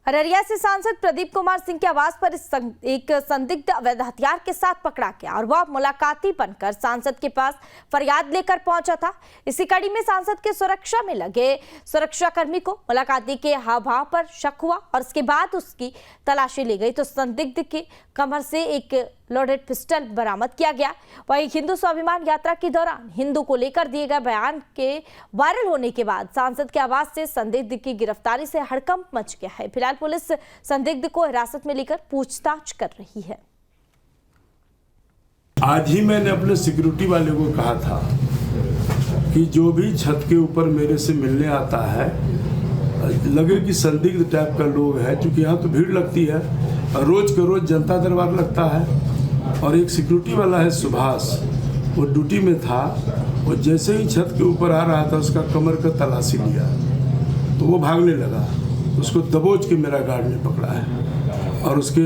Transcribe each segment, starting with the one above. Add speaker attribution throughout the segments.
Speaker 1: अररिया से सांसद प्रदीप कुमार सिंह के आवास पर एक संदिग्ध अवैध हथियार के साथ पकड़ा गया और वह मुलाकाती बनकर सांसद के पास फरियाद लेकर पहुंचा था। इसी कड़ी में सांसद के सुरक्षा में लगे सुरक्षाकर्मी को मुलाकाती के हाव भाव पर शक हुआ और उसके बाद उसकी तलाशी ली गई तो संदिग्ध के कमर से एक लोडेड पिस्टल बरामद किया गया। वहीं हिंदू स्वाभिमान यात्रा के दौरान हिंदू को लेकर दिए गए बयान के वायरल होने के बाद सांसद के आवास से संदिग्ध की गिरफ्तारी से हड़कंप मच गया है। फिलहाल पुलिस संदिग्ध को हिरासत में लेकर पूछताछ कर रही है।
Speaker 2: आज ही मैंने अपने सिक्योरिटी वाले को कहा था कि जो भी छत के ऊपर मेरे से मिलने आता है, लगे कि संदिग्ध टाइप का लोग है, क्योंकि यहाँ तो भीड़ लगती है, रोज के रोज जनता दरबार लगता है। और एक सिक्योरिटी वाला है सुभाष, वो ड्यूटी में था, वो जैसे ही छत के ऊपर आ रहा था उसका कमर का तलाशी लिया तो वो भागने लगा। उसको दबोच के मेरा गार्ड ने पकड़ा है और उसके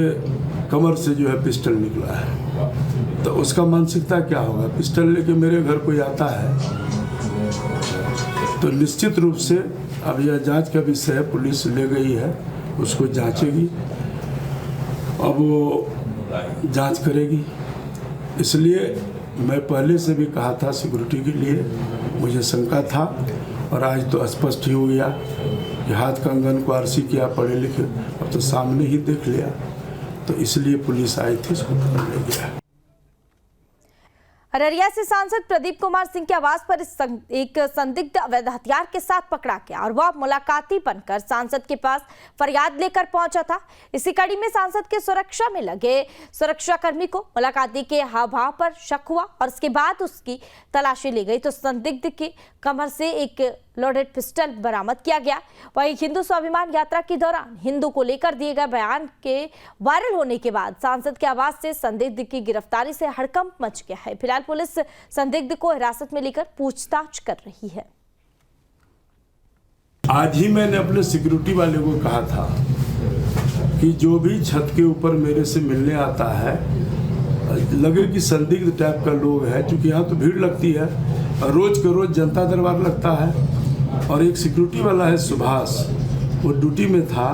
Speaker 2: कमर से जो है पिस्टल निकला है। तो उसका मानसिकता क्या होगा? पिस्टल लेके मेरे घर कोई आता है तो निश्चित रूप से अब यह जांच का विषय है, पुलिस ले गई है, उसको जांचेगी, अब वो जांच करेगी। इसलिए मैं पहले से भी कहा था सिक्योरिटी के लिए मुझे शंका था और आज तो स्पष्ट ही हो गया कि हाथ कंगन को आरसी किया, पढ़े लिखे, अब तो सामने ही देख लिया। तो इसलिए पुलिस आई थी, इसको पकड़ ले गया।
Speaker 1: अररिया से सांसद प्रदीप कुमार सिंह के आवास पर एक संदिग्ध अवैध हथियार के साथ पकड़ा गया और वह मुलाकाती बनकर सांसद के पास फरियाद लेकर पहुंचा था। इसी कड़ी में सांसद के सुरक्षा में लगे सुरक्षाकर्मी को मुलाकाती के हाव भाव पर शक हुआ और उसके बाद उसकी तलाशी ली गई तो संदिग्ध के कमर से एक लोडेड पिस्टल बरामद किया गया। वहीं हिंदू स्वाभिमान यात्रा के दौरान हिंदू को लेकर दिए गए बयान के वायरल होने के बाद सांसद के आवास से संदिग्ध की गिरफ्तारी से हड़कंप मच गया है। फिलहाल पुलिस संदिग्ध को हिरासत में लेकर पूछताछ कर रही है।
Speaker 2: आज ही मैंने अपने सिक्योरिटी वाले को कहा था कि जो भी छत के ऊपर मेरे से मिलने आता है, लगे कि संदिग्ध टाइप का लोग है, क्योंकि यहाँ तो भीड़ लगती है, रोज के रोज जनता दरबार लगता है। और एक सिक्योरिटी वाला है सुभाष, वो ड्यूटी में था,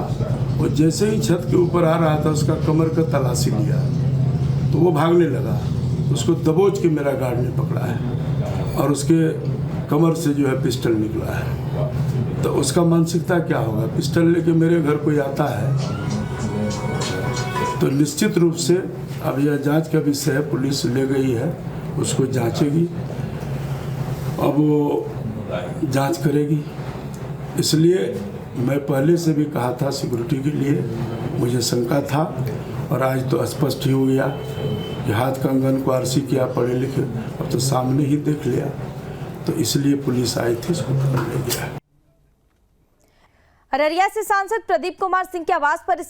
Speaker 2: वो जैसे ही छत के ऊपर आ रहा था उसका कमर का तलाशी लिया तो वो भागने लगा। उसको दबोच के मेरा गार्ड ने पकड़ा है और उसके कमर से जो है पिस्टल निकला है। तो उसका मानसिकता क्या होगा? पिस्टल लेके मेरे घर कोई आता है तो निश्चित रूप से अब यह जांच का विषय है, पुलिस ले गई है, उसको जांचेगी, अब वो जांच करेगी। इसलिए मैं पहले से भी कहा था सिक्योरिटी के लिए मुझे शंका था और आज तो स्पष्ट ही हो गया कि हाथ कंगन को आरसी किया, पढ़े लिखे, अब तो सामने ही देख लिया। तो इसलिए पुलिस आई थी, इसको पकड़ ले गया।
Speaker 1: अररिया से सांसद प्रदीप कुमार सिंह के आवास पर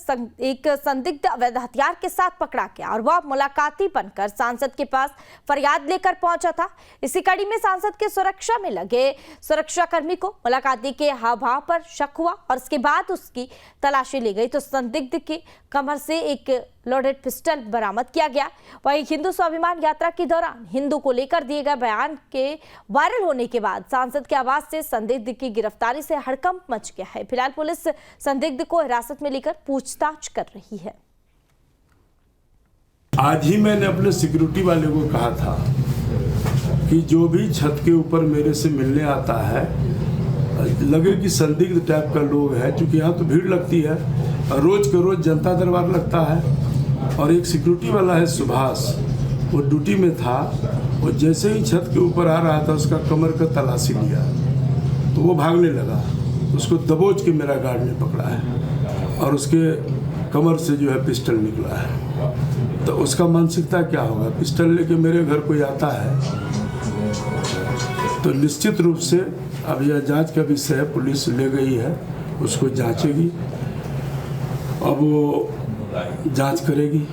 Speaker 1: एक संदिग्ध अवैध हथियार के साथ पकड़ा गया और वह मुलाकाती बनकर सांसद के पास फरियाद लेकर पहुंचा था। इसी कड़ी में सांसद के सुरक्षा में लगे सुरक्षाकर्मी को मुलाकाती के हाव भाव पर शक हुआ और उसके बाद उसकी तलाशी ली गई तो संदिग्ध के कमर से एक लोडेड पिस्टल बरामद किया गया। वहीं हिंदू स्वाभिमान यात्रा के दौरान हिंदू को लेकर दिए गए बयान के वायरल होने के बाद सांसद के आवास से संदिग्ध की गिरफ्तारी से हड़कंप मच गया है। फिलहाल पुलिस संदिग्ध को हिरासत में लेकर पूछताछ कर रही है।
Speaker 2: आज ही मैंने अपने सिक्योरिटी वाले को कहा था कि जो भी छत के ऊपर मेरे से मिलने आता है, लगे कि संदिग्ध टाइप का लोग है, क्योंकि यहाँ तो भीड़ लगती है, रोज के रोज जनता दरबार लगता है। और एक सिक्योरिटी वाला है सुभाष, वो ड्यूटी में था, वो जैसे ही छत के ऊपर आ रहा था उसका कमर का तलाशी लिया तो वो भागने लगा। उसको दबोच के मेरा गार्ड ने पकड़ा है और उसके कमर से जो है पिस्टल निकला है। तो उसका मानसिकता क्या होगा? पिस्टल लेके मेरे घर कोई आता है तो निश्चित रूप से अब यह जांच का विषय है, पुलिस ले गई है, उसको जांचेगी, अब वो जांच करेगी।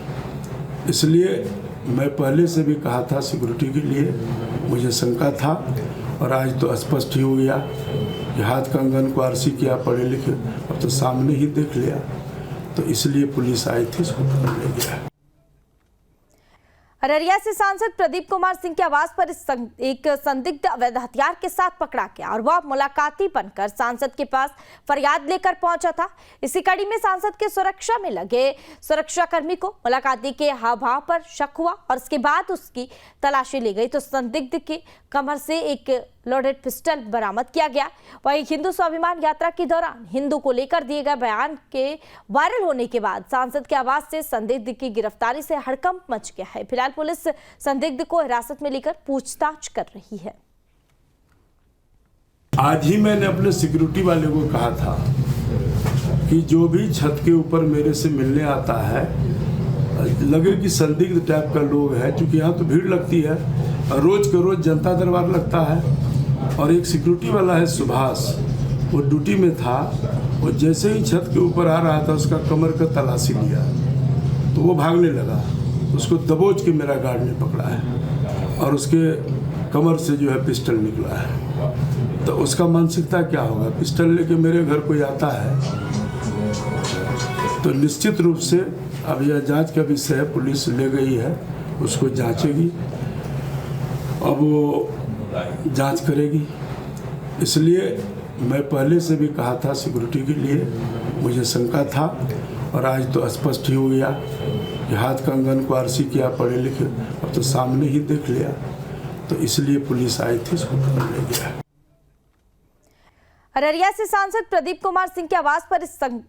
Speaker 2: इसलिए मैं पहले से भी कहा था सिक्योरिटी के लिए मुझे शंका था और आज तो स्पष्ट ही हो गया कि हाथ कंगन को आरसी किया, पढ़े लिखे, अब तो सामने ही देख लिया। तो इसलिए पुलिस आई थी, इसको पकड़ ले गया।
Speaker 1: अररिया से सांसद प्रदीप कुमार सिंह के आवास पर एक संदिग्ध अवैध हथियार के साथ पकड़ा गया और वह मुलाकाती बनकर सांसद के पास फरियाद लेकर पहुंचा था। इसी कड़ी में सांसद के सुरक्षा में लगे सुरक्षाकर्मी को मुलाकाती के हाव भाव पर शक हुआ और उसके बाद उसकी तलाशी ली गई तो संदिग्ध के कमर से एक लोडेड पिस्टल बरामद किया गया। वहीं हिंदू स्वाभिमान यात्रा के दौरान हिंदू को लेकर दिए गए बयान के वायरल होने के बाद सांसद के आवास से संदिग्ध की गिरफ्तारी से हड़कंप मच गया है। फिलहाल पुलिस संदिग्ध को हिरासत में लेकर पूछताछ कर रही है।
Speaker 2: आज ही मैंने अपने सिक्योरिटी वाले को कहा था कि जो भी छत के ऊपर मेरे से मिलने आता है, लगे कि संदिग्ध टाइप का लोग है, क्योंकि यहाँ तो भीड़ लगती है, रोज के रोज जनता दरबार लगता है। और एक सिक्योरिटी वाला है सुभाष, वो ड्यूटी में था, वो जैसे ही छत के ऊपर आ रहा था उसका कमर का तलाशी लिया तो वो भागने लगा। उसको दबोच के मेरा गार्ड ने पकड़ा है और उसके कमर से जो है पिस्टल निकला है। तो उसका मानसिकता क्या होगा? पिस्टल लेके मेरे घर कोई आता है तो निश्चित रूप से अब यह जांच का विषय है, पुलिस ले गई है, उसको जांचेगी, अब वो जांच करेगी। इसलिए मैं पहले से भी कहा था सिक्योरिटी के लिए मुझे शंका था और आज तो स्पष्ट ही हो गया कि हाथ कंगन को आरसी किया, पढ़े लिखे, अब तो सामने ही देख लिया। तो इसलिए पुलिस आई थी, इसको पकड़ ले गया।
Speaker 1: अररिया से सांसद प्रदीप कुमार सिंह के आवास पर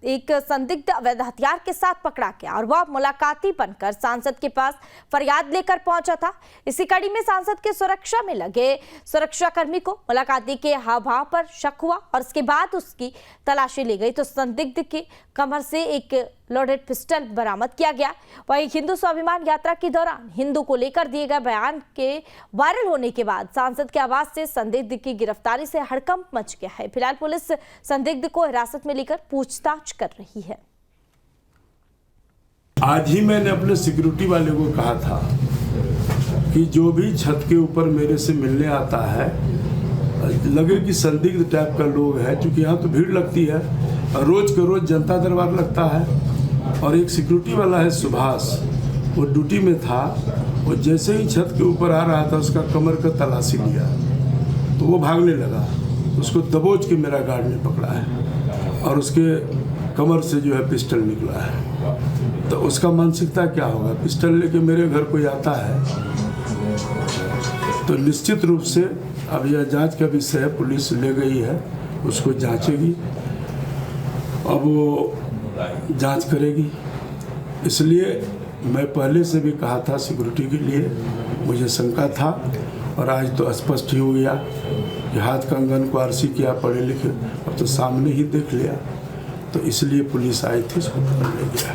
Speaker 1: एक संदिग्ध अवैध हथियार के साथ पकड़ा गया और वह मुलाकाती बनकर सांसद के पास फरियाद लेकर पहुंचा था। इसी कड़ी में सांसद के सुरक्षा में लगे सुरक्षाकर्मी को मुलाकाती के हाव भाव पर शक हुआ और उसके बाद उसकी तलाशी ली गई तो संदिग्ध के कमर से एक लोडेड पिस्टल बरामद किया गया। वहीं हिंदू स्वाभिमान यात्रा के दौरान हिंदू को लेकर दिए गए बयान के वायरल होने के बाद सांसद के आवास से संदिग्ध की गिरफ्तारी से हड़कंप मच गया है। फिलहाल पुलिस संदिग्ध को हिरासत में लेकर पूछताछ कर रही है।
Speaker 2: आज ही मैंने अपने सिक्योरिटी वाले को कहा था कि जो भी छत के ऊपर मेरे से मिलने आता है, लगे कि संदिग्ध टाइप का लोग है, क्योंकि यहाँ तो भीड़ लगती है, रोज के रोज जनता दरबार लगता है। और एक सिक्योरिटी वाला है सुभाष, वो ड्यूटी में था, वो जैसे ही छत के ऊपर आ रहा था उसका कमर का तलाशी लिया तो वो भागने लगा। उसको दबोच के मेरा गार्ड ने पकड़ा है और उसके कमर से जो है पिस्टल निकला है। तो उसका मानसिकता क्या होगा? पिस्टल लेके मेरे घर कोई आता है तो निश्चित रूप से अब यह जांच का विषय है, पुलिस ले गई है, उसको जांचेगी, अब वो जांच करेगी। इसलिए मैं पहले से भी कहा था सिक्योरिटी के लिए मुझे शंका था और आज तो स्पष्ट ही हो गया कि हाथ कंगन को आरसी किया, पढ़े लिखे, अब तो सामने ही देख लिया। तो इसलिए पुलिस आई थी, इसको पकड़ ले गया।